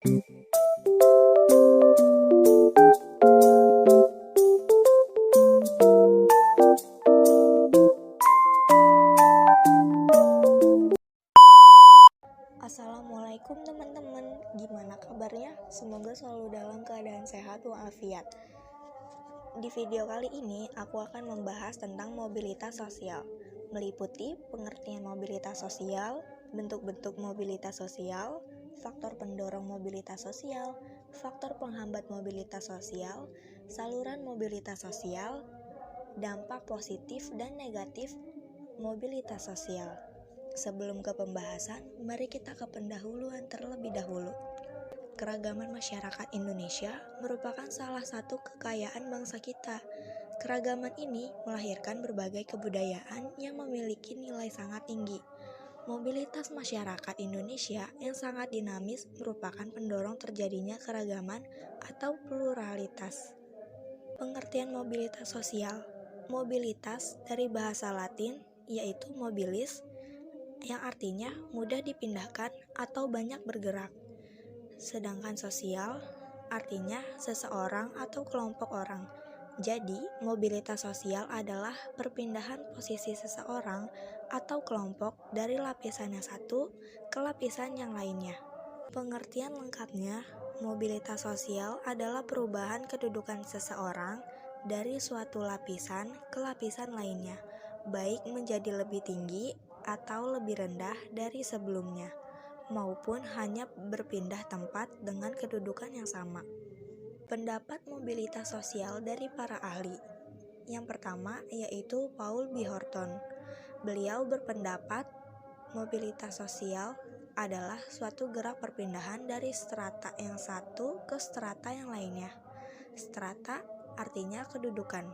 Assalamualaikum teman-teman, gimana kabarnya? Semoga selalu dalam keadaan sehat walafiat. Di video kali ini, aku akan membahas tentang mobilitas sosial, meliputi pengertian mobilitas sosial, bentuk-bentuk mobilitas sosial, faktor pendorong mobilitas sosial, faktor penghambat mobilitas sosial, saluran mobilitas sosial, dampak positif dan negatif mobilitas sosial. Sebelum ke pembahasan, mari kita ke pendahuluan terlebih dahulu. Keragaman masyarakat Indonesia merupakan salah satu kekayaan bangsa kita. Keragaman ini melahirkan berbagai kebudayaan yang memiliki nilai sangat tinggi. Mobilitas masyarakat Indonesia yang sangat dinamis merupakan pendorong terjadinya keragaman atau pluralitas. Pengertian mobilitas sosial. Mobilitas dari bahasa Latin yaitu mobilis, yang artinya mudah dipindahkan atau banyak bergerak. Sedangkan sosial artinya seseorang atau kelompok orang. Jadi, mobilitas sosial adalah perpindahan posisi seseorang atau kelompok dari lapisan yang satu ke lapisan yang lainnya. Pengertian lengkapnya, mobilitas sosial adalah perubahan kedudukan seseorang dari suatu lapisan ke lapisan lainnya, baik menjadi lebih tinggi atau lebih rendah dari sebelumnya, maupun hanya berpindah tempat dengan kedudukan yang sama. Pendapat mobilitas sosial dari para ahli. Yang pertama yaitu Paul B. Horton. Beliau berpendapat mobilitas sosial adalah suatu gerak perpindahan dari strata yang satu ke strata yang lainnya. Strata artinya kedudukan.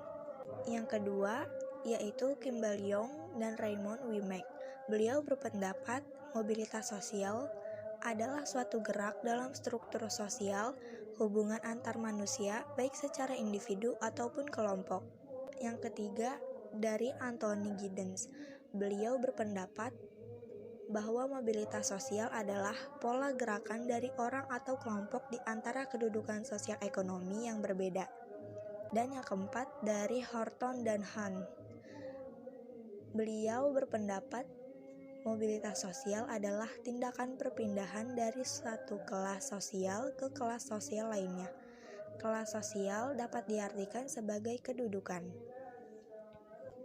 Yang kedua yaitu Kimball Young dan Raymond Wimek. Beliau berpendapat mobilitas sosial adalah suatu gerak dalam struktur sosial hubungan antar manusia baik secara individu ataupun kelompok. Yang ketiga dari Anthony Giddens. Beliau berpendapat bahwa mobilitas sosial adalah pola gerakan dari orang atau kelompok di antara kedudukan sosial ekonomi yang berbeda. Dan yang keempat dari Horton dan Hahn. Beliau berpendapat mobilitas sosial adalah tindakan perpindahan dari suatu kelas sosial ke kelas sosial lainnya. Kelas sosial dapat diartikan sebagai kedudukan.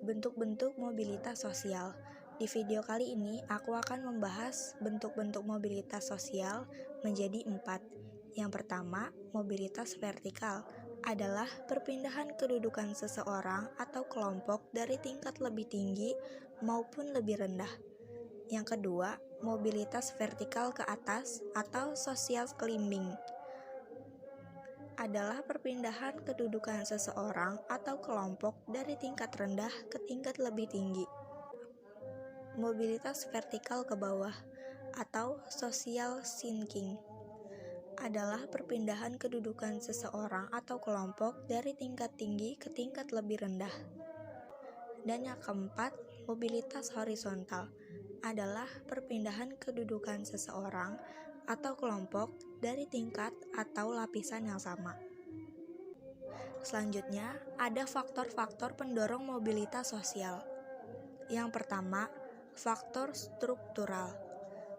Bentuk-bentuk mobilitas sosial. Di video kali ini, aku akan membahas bentuk-bentuk mobilitas sosial menjadi 4. Yang pertama, mobilitas vertikal adalah perpindahan kedudukan seseorang atau kelompok dari tingkat lebih tinggi maupun lebih rendah. Yang kedua, mobilitas vertikal ke atas atau social climbing adalah perpindahan kedudukan seseorang atau kelompok dari tingkat rendah ke tingkat lebih tinggi. Mobilitas vertikal ke bawah atau social sinking adalah perpindahan kedudukan seseorang atau kelompok dari tingkat tinggi ke tingkat lebih rendah. Dan yang keempat, mobilitas horizontal adalah perpindahan kedudukan seseorang atau kelompok dari tingkat atau lapisan yang sama. Selanjutnya, ada faktor-faktor pendorong mobilitas sosial. Yang pertama, faktor struktural.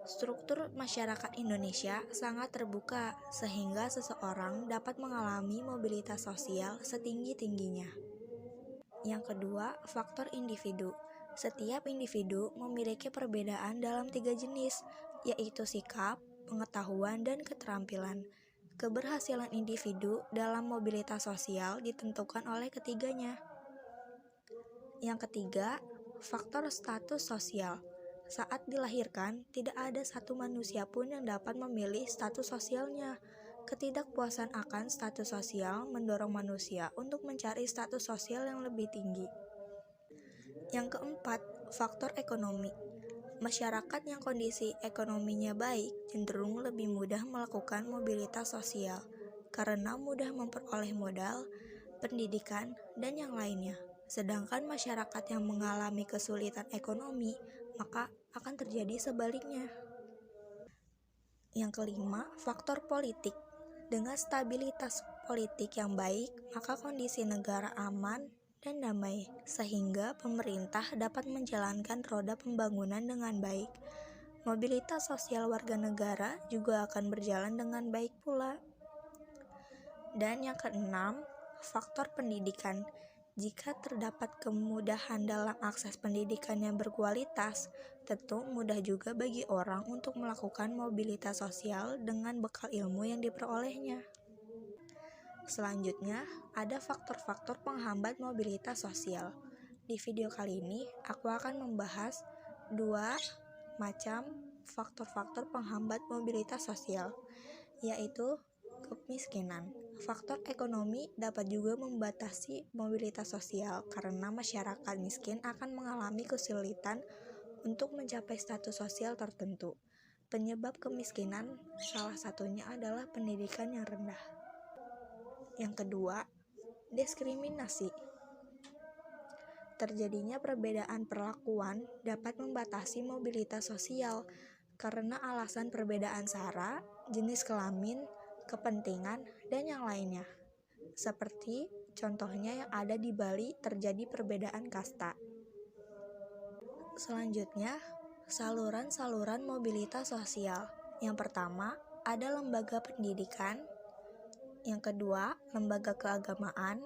Struktur masyarakat Indonesia sangat terbuka sehingga seseorang dapat mengalami mobilitas sosial setinggi-tingginya. Yang kedua, faktor individu. Setiap individu memiliki perbedaan dalam 3 jenis, yaitu sikap, pengetahuan, dan keterampilan. Keberhasilan individu dalam mobilitas sosial ditentukan oleh ketiganya. Yang ketiga, faktor status sosial. Saat dilahirkan, tidak ada satu manusia pun yang dapat memilih status sosialnya. Ketidakpuasan akan status sosial mendorong manusia untuk mencari status sosial yang lebih tinggi. Yang keempat, faktor ekonomi. Masyarakat yang kondisi ekonominya baik cenderung lebih mudah melakukan mobilitas sosial karena mudah memperoleh modal, pendidikan, dan yang lainnya. Sedangkan masyarakat yang mengalami kesulitan ekonomi, maka akan terjadi sebaliknya. Yang kelima, faktor politik. Dengan stabilitas politik yang baik, maka kondisi negara aman dan damai, sehingga pemerintah dapat menjalankan roda pembangunan dengan baik. Mobilitas sosial warga negara juga akan berjalan dengan baik pula. Dan yang keenam, faktor pendidikan. Jika terdapat kemudahan dalam akses pendidikan yang berkualitas, tentu mudah juga bagi orang untuk melakukan mobilitas sosial dengan bekal ilmu yang diperolehnya. Selanjutnya, ada faktor-faktor penghambat mobilitas sosial. Di video kali ini, aku akan membahas 2 macam faktor-faktor penghambat mobilitas sosial, yaitu kemiskinan. Faktor ekonomi dapat juga membatasi mobilitas sosial karena masyarakat miskin akan mengalami kesulitan untuk mencapai status sosial tertentu. Penyebab kemiskinan salah satunya adalah pendidikan yang rendah. Yang kedua, diskriminasi. Terjadinya perbedaan perlakuan dapat membatasi mobilitas sosial karena alasan perbedaan sara, jenis kelamin, kepentingan, dan yang lainnya. Seperti contohnya yang ada di Bali terjadi perbedaan kasta. Selanjutnya, saluran-saluran mobilitas sosial. Yang pertama, ada lembaga pendidikan. Yang kedua, lembaga keagamaan.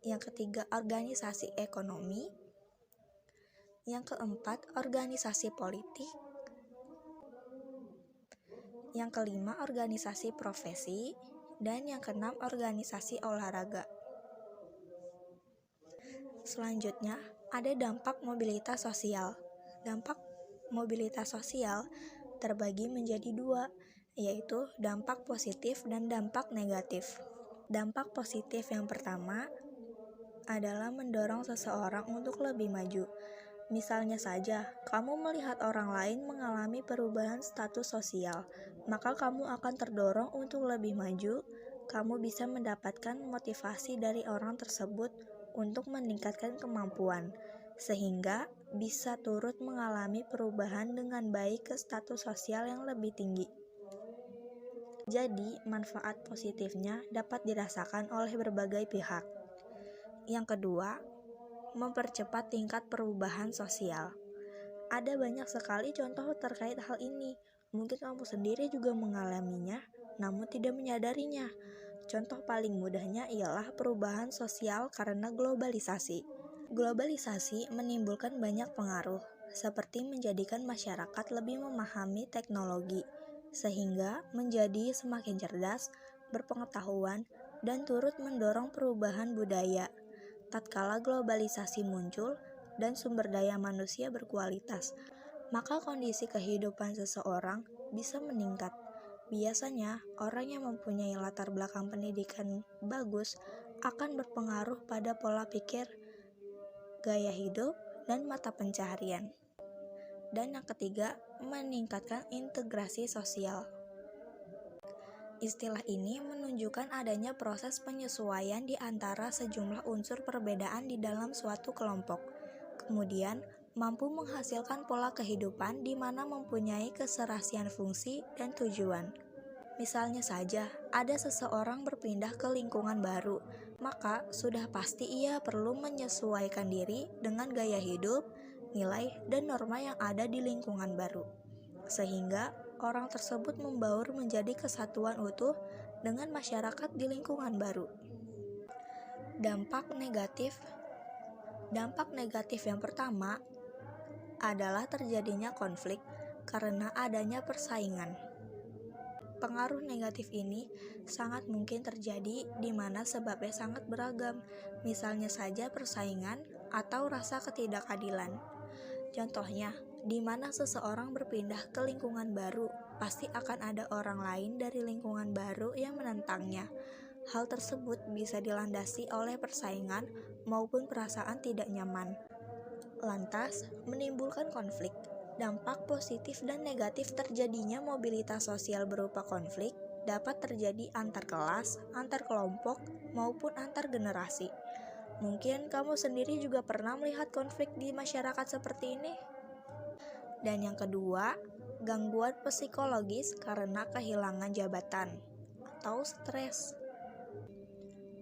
Yang ketiga, organisasi ekonomi. Yang keempat, organisasi politik. Yang kelima, organisasi profesi. Dan yang keenam, organisasi olahraga. Selanjutnya, ada dampak mobilitas sosial. Dampak mobilitas sosial terbagi menjadi 2, yaitu dampak positif dan dampak negatif. Dampak positif yang pertama adalah mendorong seseorang untuk lebih maju. Misalnya saja, kamu melihat orang lain mengalami perubahan status sosial, maka kamu akan terdorong untuk lebih maju. Kamu bisa mendapatkan motivasi dari orang tersebut untuk meningkatkan kemampuan, sehingga bisa turut mengalami perubahan dengan baik ke status sosial yang lebih tinggi. Jadi, manfaat positifnya dapat dirasakan oleh berbagai pihak. Yang kedua, mempercepat tingkat perubahan sosial. Ada banyak sekali contoh terkait hal ini. Mungkin kamu sendiri juga mengalaminya, namun tidak menyadarinya. Contoh paling mudahnya ialah perubahan sosial karena globalisasi. Globalisasi menimbulkan banyak pengaruh, seperti menjadikan masyarakat lebih memahami teknologi, sehingga menjadi semakin cerdas, berpengetahuan, dan turut mendorong perubahan budaya. Tatkala globalisasi muncul dan sumber daya manusia berkualitas, maka kondisi kehidupan seseorang bisa meningkat. Biasanya, orang yang mempunyai latar belakang pendidikan bagus akan berpengaruh pada pola pikir, gaya hidup, dan mata pencaharian. Dan yang ketiga, meningkatkan integrasi sosial. Istilah ini menunjukkan adanya proses penyesuaian di antara sejumlah unsur perbedaan di dalam suatu kelompok. Kemudian, mampu menghasilkan pola kehidupan di mana mempunyai keserasian fungsi dan tujuan. Misalnya saja, ada seseorang berpindah ke lingkungan baru, maka sudah pasti ia perlu menyesuaikan diri dengan gaya hidup, nilai, dan norma yang ada di lingkungan baru. Sehingga orang tersebut membaur menjadi kesatuan utuh dengan masyarakat di lingkungan baru. Dampak negatif yang pertama adalah terjadinya konflik karena adanya persaingan. Pengaruh negatif ini sangat mungkin terjadi di mana sebabnya sangat beragam, misalnya saja persaingan atau rasa ketidakadilan. Contohnya, di mana seseorang berpindah ke lingkungan baru, pasti akan ada orang lain dari lingkungan baru yang menentangnya. Hal tersebut bisa dilandasi oleh persaingan maupun perasaan tidak nyaman. Lantas, menimbulkan konflik. Dampak positif dan negatif terjadinya mobilitas sosial berupa konflik dapat terjadi antar kelas, antar kelompok, maupun antar generasi. Mungkin kamu sendiri juga pernah melihat konflik di masyarakat seperti ini. Dan yang kedua, Gangguan psikologis karena kehilangan jabatan atau stres.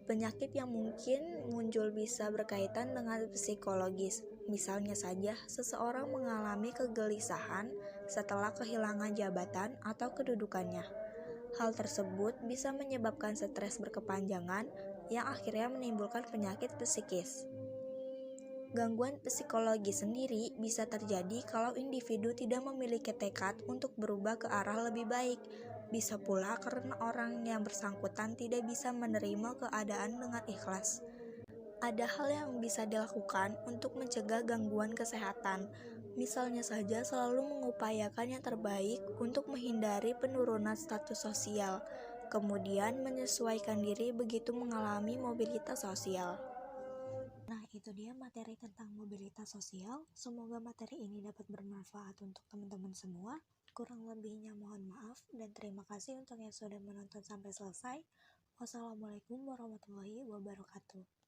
Penyakit yang mungkin muncul bisa berkaitan dengan psikologis. Misalnya saja, seseorang mengalami kegelisahan setelah kehilangan jabatan atau kedudukannya. Hal tersebut bisa menyebabkan stres berkepanjangan yang akhirnya menimbulkan penyakit psikis. Gangguan psikologi sendiri bisa terjadi kalau individu tidak memiliki tekad untuk berubah ke arah lebih baik. Bisa pula karena orang yang bersangkutan tidak bisa menerima keadaan dengan ikhlas. Ada hal yang bisa dilakukan untuk mencegah gangguan kesehatan. Misalnya saja selalu mengupayakan yang terbaik untuk menghindari penurunan status sosial, kemudian menyesuaikan diri begitu mengalami mobilitas sosial. Nah, itu dia materi tentang mobilitas sosial. Semoga materi ini dapat bermanfaat untuk teman-teman semua. Kurang lebihnya mohon maaf dan terima kasih untuk yang sudah menonton sampai selesai. Wassalamualaikum warahmatullahi wabarakatuh.